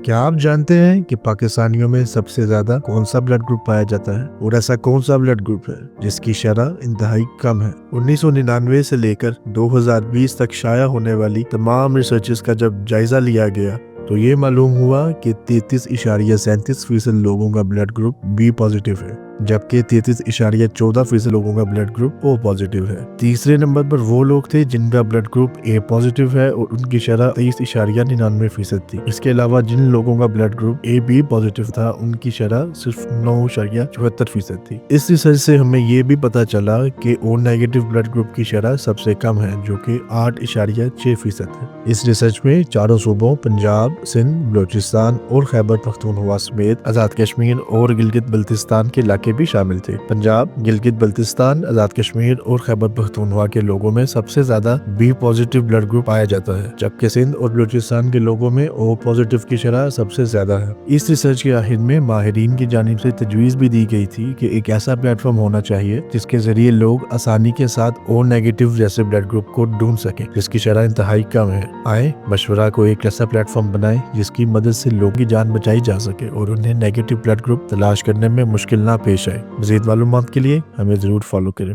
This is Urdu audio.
کیا آپ جانتے ہیں کہ پاکستانیوں میں سب سے زیادہ کون سا بلڈ گروپ پایا جاتا ہے اور ایسا کون سا بلڈ گروپ ہے جس کی شرح انتہائی کم ہے؟ 1999 سے لے کر 2020 تک شائع ہونے والی تمام ریسرچز کا جب جائزہ لیا گیا تو یہ معلوم ہوا کہ 33.37% لوگوں کا بلڈ گروپ بی پازیٹیو ہے، جبکہ 33.14% لوگوں کا بلڈ گروپ او پازیٹیو ہے۔ تیسرے نمبر پر وہ لوگ تھے جن کا بلڈ گروپ اے پازیٹیو ہے اور ان کی شرح 23.99% تھی۔ اس کے علاوہ جن لوگوں کا blood group A B positive تھا ان کی شرح صرف 9.74% تھی۔ اس ریسرچ سے ہمیں یہ بھی پتا چلا کہ او نیگیٹو بلڈ گروپ کی شرح سب سے کم ہے جو کہ 8.6% ہے۔ اس ریسرچ میں چاروں صوبوں پنجاب، سندھ، بلوچستان اور خیبر پختونخوا سمیت آزاد کشمیر اور گلگت بلتستان کے علاقے بھی شامل تھے۔ پنجاب، گلگت بلتستان، آزاد کشمیر اور خیبر پختونخوا کے لوگوں میں سب سے زیادہ بی پازیٹیو بلڈ گروپ پایا جاتا ہے، جبکہ سندھ اور بلوچستان کے لوگوں میں او پازیٹیو کی شرح سب سے زیادہ ہے۔ اس ریسرچ کے آخر میں ماہرین کی جانب سے تجویز بھی دی گئی تھی کہ ایک ایسا پلیٹ فارم ہونا چاہیے جس کے ذریعے لوگ آسانی کے ساتھ او نیگیٹو جیسے بلڈ گروپ کو ڈھونڈ سکیں جس کی شرح انتہائی کم ہے۔ آئے مشورہ کو ایک ایسا پلیٹ فارم بنائیں جس کی مدد سے لوگوں کی جان بچائی جا سکے اور انہیں نیگیٹو بلڈ گروپ تلاش کرنے میں مشکل نہ پیش آئے۔ مزید معلومات کے لیے ہمیں ضرور فالو کریں۔